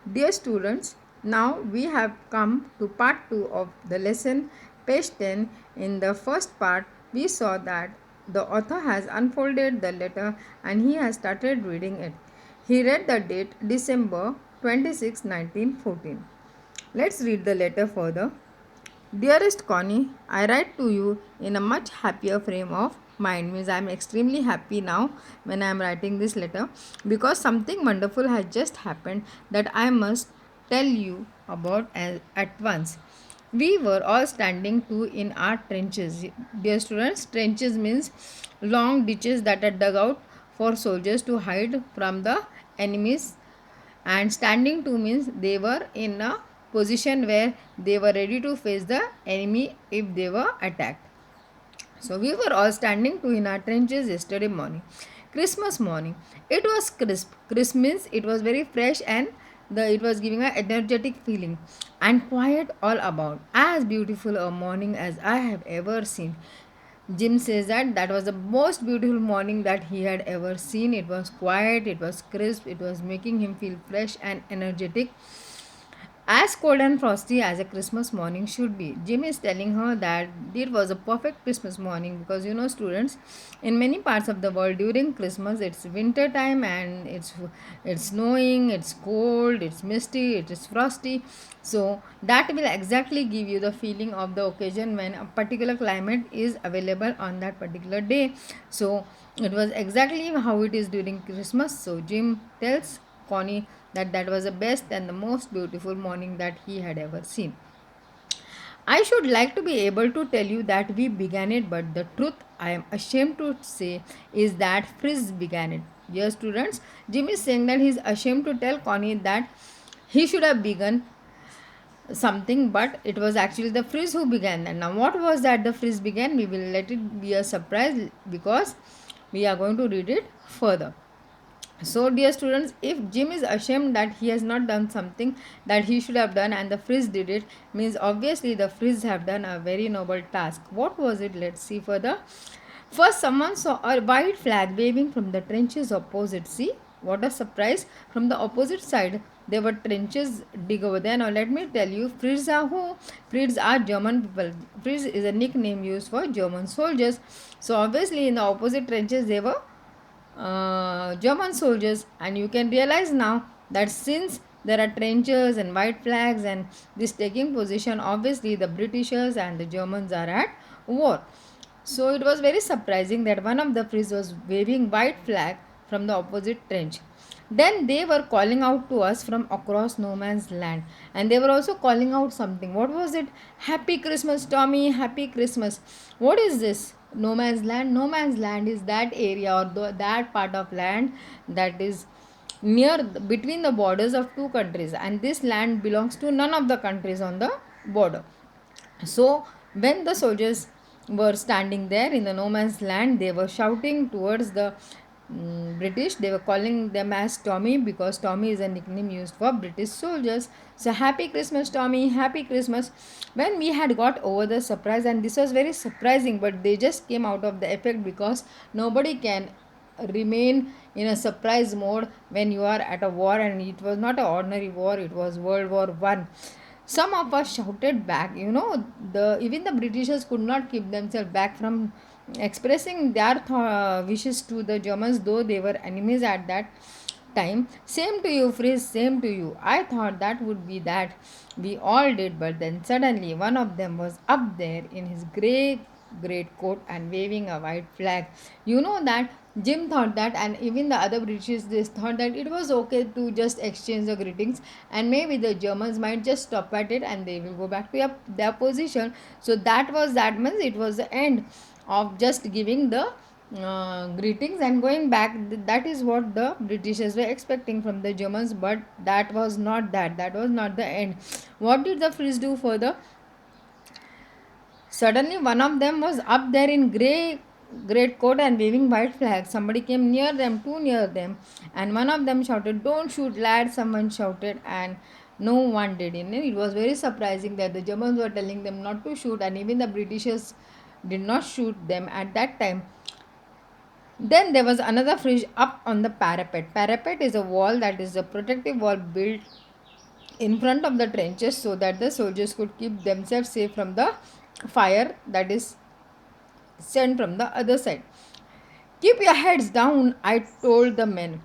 Dear students, now we have come to part 2 of the lesson, page 10. In the first part, we saw that the author has unfolded the letter and he has started reading it. He read the date December 26, 1914. Let's read the letter further. Dearest Connie, I write to you in a much happier frame of mind. Means I am extremely happy now when I am writing this letter because something wonderful has just happened that I must tell you about at once. We were all standing to in our trenches. Dear students, trenches means long ditches that are dug out for soldiers to hide from the enemies, and standing to means they were in a position where they were ready to face the enemy if they were attacked. So we were all standing to in our trenches yesterday morning, Christmas morning. It was crisp. Crisp means it was very fresh, and it was giving an energetic feeling and quiet all about, as beautiful a morning as I have ever seen. Jim says that that was the most beautiful morning that he had ever seen. It was quiet, it was crisp, it was making him feel fresh and energetic, as cold and frosty as a Christmas morning should be. Jim is telling her that it was a perfect Christmas morning because students, in many parts of the world during Christmas it's winter time and it's snowing, it's cold, it's misty, it is frosty. So that will exactly give you the feeling of the occasion when a particular climate is available on that particular day. So it was exactly how it is during Christmas. So Jim tells Connie that that was the best and the most beautiful morning that he had ever seen. I should like to be able to tell you that we began it, but the truth I am ashamed to say is that Frizz began it. Dear students, Jim is saying that he is ashamed to tell Connie that he should have begun something, but it was actually the Frizz who began that. Now, what was that the Frizz began? We will let it be a surprise because we are going to read it further. So, dear students, if Jim is ashamed that he has not done something that he should have done and the Frizz did it, means obviously the Frizz have done a very noble task. What was it? Let's see further. First, someone saw a white flag waving from the trenches opposite. See, what a surprise! From the opposite side, there were trenches dig over there. Now, let me tell you, Fritz are who? Fritz are German people. Fritz is a nickname used for German soldiers. So, obviously, in the opposite trenches, there were German soldiers, and you can realize now that since there are trenches and white flags and this taking position, obviously the Britishers and the Germans are at war. So it was very surprising that one of the priests was waving white flag from the opposite trench. Then they were calling out to us from across no man's land, and they were also calling out something. What was it? Happy Christmas, Tommy, happy Christmas. What is this? No man's land. No man's land is that area or that part of land that is between the borders of two countries, and this land belongs to none of the countries on the border. So, when the soldiers were standing there in the no man's land, they were shouting towards the British. They were calling them as Tommy because Tommy is a nickname used for British soldiers. So, happy Christmas, Tommy, happy Christmas. When we had got over the surprise, and this was very surprising, but they just came out of the effect because nobody can remain in a surprise mode when you are at a war, and it was not an ordinary war, it was World War I. Some of us shouted back. The even the Britishers could not keep themselves back from expressing their wishes to the Germans, though they were enemies at that time. Same to you, Frizz, same to you. I thought that would be that. We all did, but then suddenly one of them was up there in his great coat and waving a white flag. You know that Jim thought that, and even the other British they thought that it was okay to just exchange the greetings, and maybe the Germans might just stop at it and they will go back to their position. So that means it was the end of just giving the greetings and going back. That is what the Britishers were expecting from the Germans, but that was not that. That was not the end. What did the Frizz do further? Suddenly, one of them was up there in great coat and waving white flag. Somebody came near them, too near them, and one of them shouted, "Don't shoot, lad!" Someone shouted, and no one did. It was very surprising that the Germans were telling them not to shoot, and even the Britishers did not shoot them at that time. Then there was another fridge up on the parapet. Parapet is a wall that is a protective wall built in front of the trenches so that the soldiers could keep themselves safe from the fire that is sent from the other side. Keep your heads down, I told the men.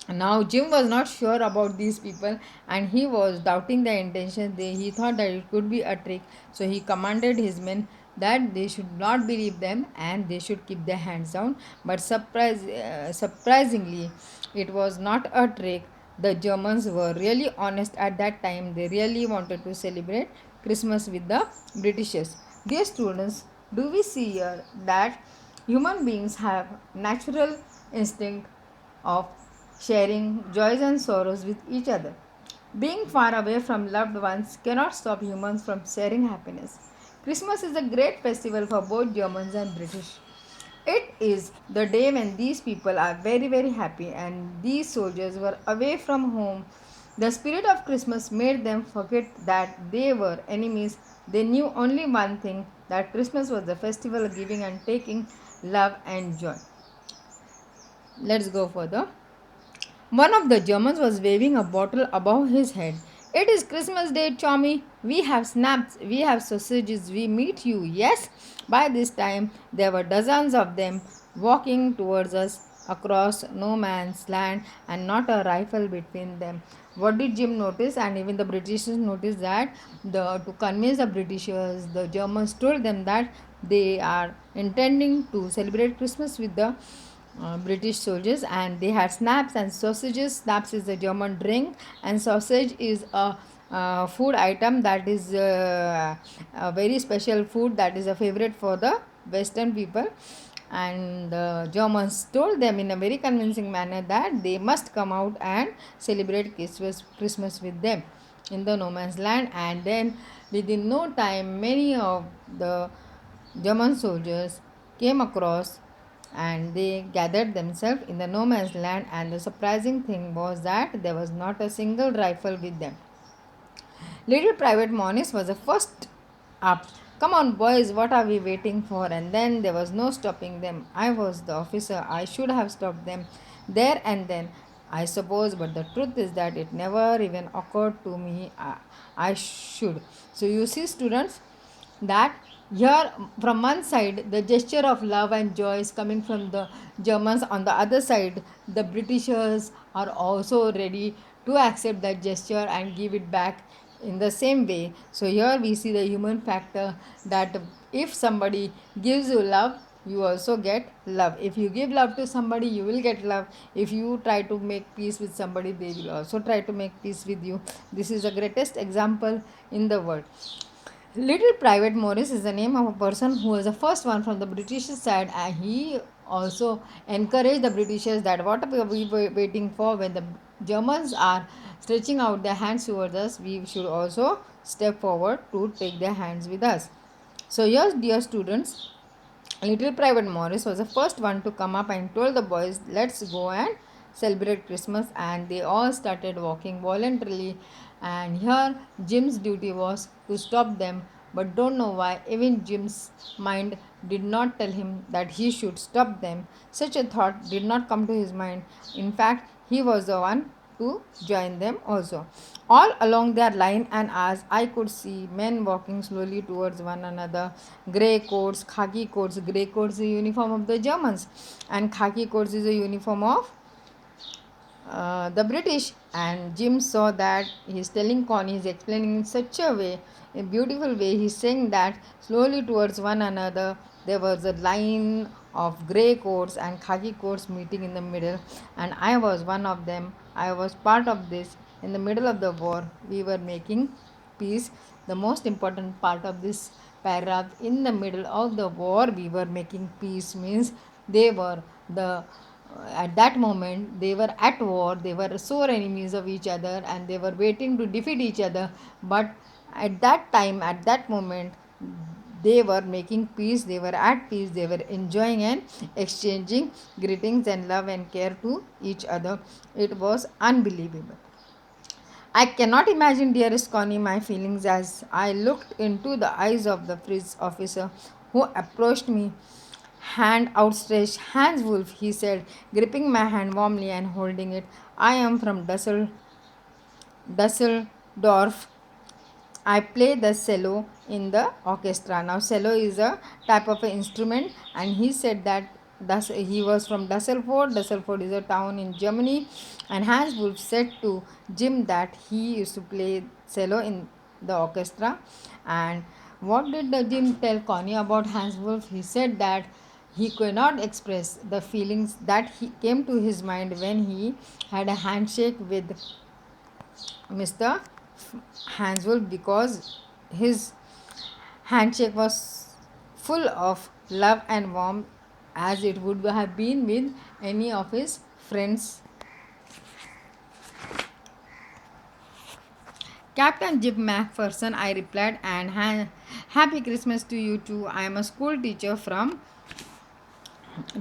Now Jim was not sure about these people and he was doubting their intentions. He thought that it could be a trick, so he commanded his men that they should not believe them and they should keep their hands down. But surprisingly, it was not a trick. The Germans were really honest at that time. They really wanted to celebrate Christmas with the Britishers. Dear students, do we see here that human beings have natural instinct of sharing joys and sorrows with each other? Being far away from loved ones cannot stop humans from sharing happiness. Christmas is a great festival for both Germans and British. It is the day when these people are very, very happy and these soldiers were away from home. The spirit of Christmas made them forget that they were enemies. They knew only one thing, that Christmas was the festival of giving and taking, love and joy. Let's go further. One of the Germans was waving a bottle above his head. It is Christmas Day, Chommy. We have snaps, we have sausages, we meet you, yes? By this time, there were dozens of them walking towards us across no man's land and not a rifle between them. What did Jim notice? And even the Britishers noticed that to convince the Britishers, the Germans told them that they are intending to celebrate Christmas with the British soldiers, and they had snaps and sausages. Snaps is a German drink, and sausage is a food item that is a very special food that is a favorite for the Western people. And the Germans told them in a very convincing manner that they must come out and celebrate Christmas with them in the no man's land. And then, within no time, many of the German soldiers came across and they gathered themselves in the no man's land, and the surprising thing was that there was not a single rifle with them. Little Private Morris was the first up. Come on, boys, what are we waiting for? And then there was no stopping them. I was the officer. I should have stopped them there and then, I suppose, but the truth is that it never even occurred to me I should. So, you see, students, that here from one side the gesture of love and joy is coming from the Germans. On the other side, the Britishers are also ready to accept that gesture and give it back in the same way. So here we see the human factor, that if somebody gives you love, you also get love. If you give love to somebody, you will get love. If you try to make peace with somebody, they will also try to make peace with you. This is the greatest example in the world. Little Private Morris is the name of a person who was the first one from the British side, and he also encouraged the Britishers that what are we waiting for? When the Germans are stretching out their hands towards us, we should also step forward to take their hands with us. So, yes, dear students, Little Private Morris was the first one to come up and told the boys, let's go and celebrate Christmas. And they all started walking voluntarily. And here Jim's duty was to stop them. But don't know why, even Jim's mind did not tell him that he should stop them. Such a thought did not come to his mind. In fact, he was the one to join them also. All along their line and as I could see men walking slowly towards one another. Grey coats, khaki coats. Grey coats is the uniform of the Germans, and khaki coats is the uniform of the British. And Jim saw that he's telling Connie, he's explaining in such a way, a beautiful way. He's saying that slowly towards one another there was a line of grey coats and khaki coats meeting in the middle, and I was one of them. I was part of this. In the middle of the war, we were making peace. The most important part of this paragraph, in the middle of the war, we were making peace, means they were the at that moment they were at war, they were sore enemies of each other and they were waiting to defeat each other. But at that time, at that moment, they were making peace, they were at peace, they were enjoying and exchanging greetings and love and care to each other. It was unbelievable. I cannot imagine, dearest Connie, my feelings as I looked into the eyes of the police officer who approached me. Hand outstretched. Hans Wolf, he said, gripping my hand warmly and holding it. I am from Dusseldorf, Dorf, I play the cello in the orchestra. Now, cello is a type of an instrument, and he said that he was from Dusseldorf. Dusseldorf is a town in Germany, and Hans Wolf said to Jim that he used to play cello in the orchestra. And what did the Jim tell Connie about Hans Wolf? He said that he could not express the feelings that he came to his mind when he had a handshake with Mr. Hanswolf, because his handshake was full of love and warmth as it would have been with any of his friends. Captain Jim MacPherson, I replied, and happy Christmas to you too. I am a school teacher from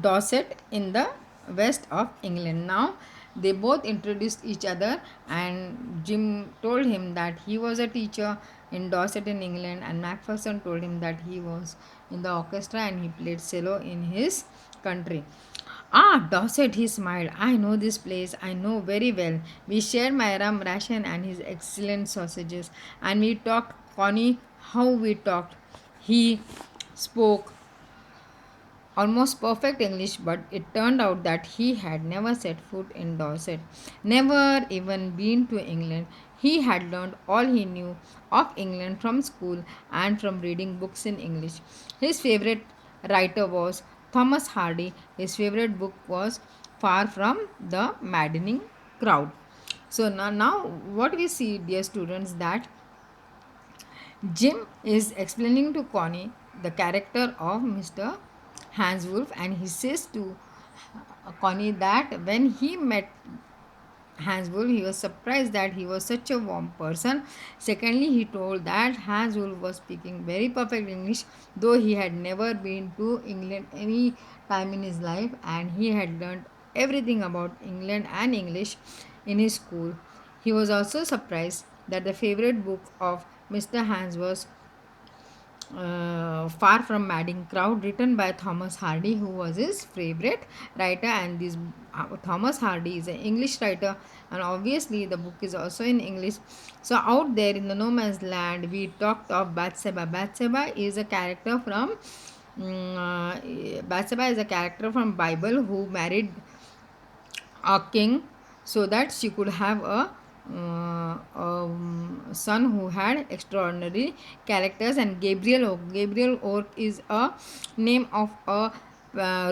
Dorset in the west of England. Now they both introduced each other, and Jim told him that he was a teacher in Dorset in England, and Macpherson told him that he was in the orchestra and he played cello in his country. Ah, Dorset, he smiled. I know this place. I know very well. We shared my rum ration and his excellent sausages, and we talked, Connie, how we talked. He spoke almost perfect English, but it turned out that he had never set foot in Dorset, never even been to England. He had learned all he knew of England from school and from reading books in English. His favorite writer was Thomas Hardy. His favorite book was Far from the Maddening Crowd. So now what we see, dear students, that Jim is explaining to Connie the character of Mr. Hans Wolf, and he says to Connie that when he met Hans Wolf, he was surprised that he was such a warm person. Secondly, he told that Hans Wolf was speaking very perfect English, though he had never been to England any time in his life, and he had learned everything about England and English in his school. He was also surprised that the favorite book of Mr. Hans was Far from Madding Crowd, written by Thomas Hardy, who was his favorite writer. And this Thomas Hardy is an English writer, and obviously the book is also in English. So out there in the no man's land, we talked of Bathsheba. Bathsheba is a character from Bathsheba is a character from Bible who married a king so that she could have a son who had extraordinary characters. And Gabriel Oak is a name of a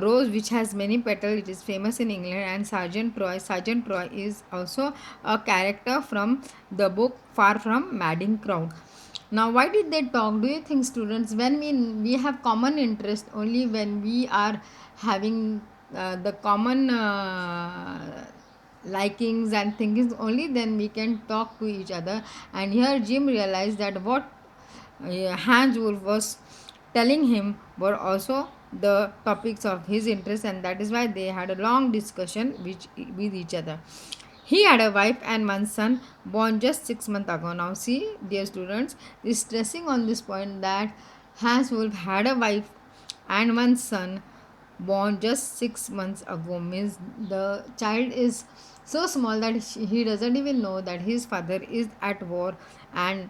rose which has many petals. It is famous in England. And Sergeant Troy is also a character from the book Far from Madding Crowd. Now, why did they talk? Do you think, students, when we have common interest only when we are having the common likings and thinkings, only then we can talk to each other. And here Jim realized that what Hans Wolf was telling him were also the topics of his interest, and that is why they had a long discussion with each other. He had a wife and one son born just 6 months ago. Now, see, dear students, is stressing on this point that Hans Wolf had a wife and one son born just 6 months ago. Means the child is so small that he doesn't even know that his father is at war, and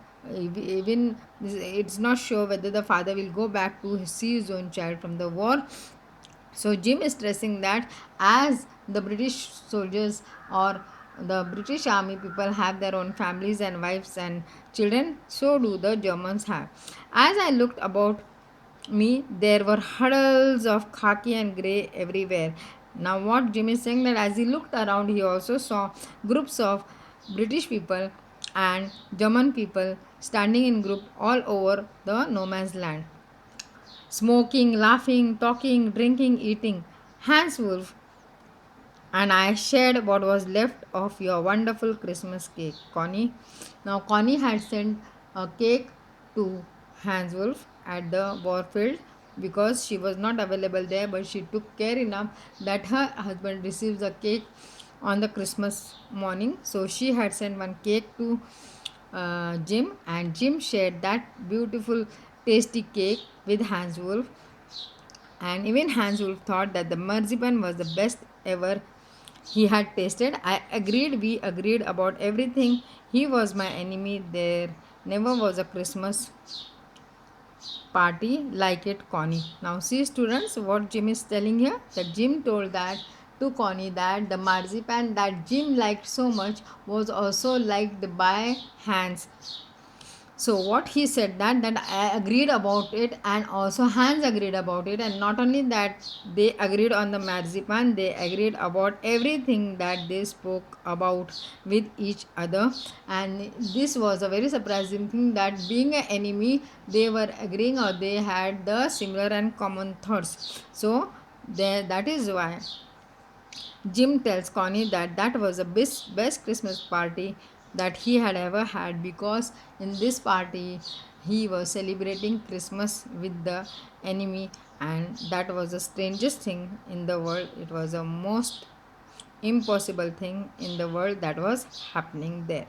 even it's not sure whether the father will go back to see his own child from the war. So Jim is stressing that as the British soldiers or the British army people have their own families and wives and children, so do the Germans have. As I looked about me, there were huddles of khaki and grey everywhere. Now, what Jim is saying, that as he looked around, he also saw groups of British people and German people standing in group all over the no man's land, smoking, laughing, talking, drinking, eating. Hans Wolf and I shared what was left of your wonderful Christmas cake, Connie. Now, Connie had sent a cake to Hans Wolf at the warfield because she was not available there, but she took care enough that her husband receives a cake on the Christmas morning. So, she had sent one cake to Jim, and Jim shared that beautiful, tasty cake with Hans Wolf. And even Hans Wolf thought that the marzipan was the best ever he had tasted. I agreed, we agreed about everything. He was my enemy. There never was a Christmas party like it, Connie. Now, see, students, what Jim is telling here, that Jim told that to Connie that the marzipan that Jim liked so much was also liked by Hans. So what he said, that I agreed about it, and also Hans agreed about it, and not only that they agreed on the marzipan, they agreed about everything that they spoke about with each other. And this was a very surprising thing, that being an enemy, they were agreeing, or they had the similar and common thoughts. So that is why Jim tells Connie that that was the best Christmas party that he had ever had, because in this party he was celebrating Christmas with the enemy, and that was the strangest thing in the world. It was the most impossible thing in the world that was happening there.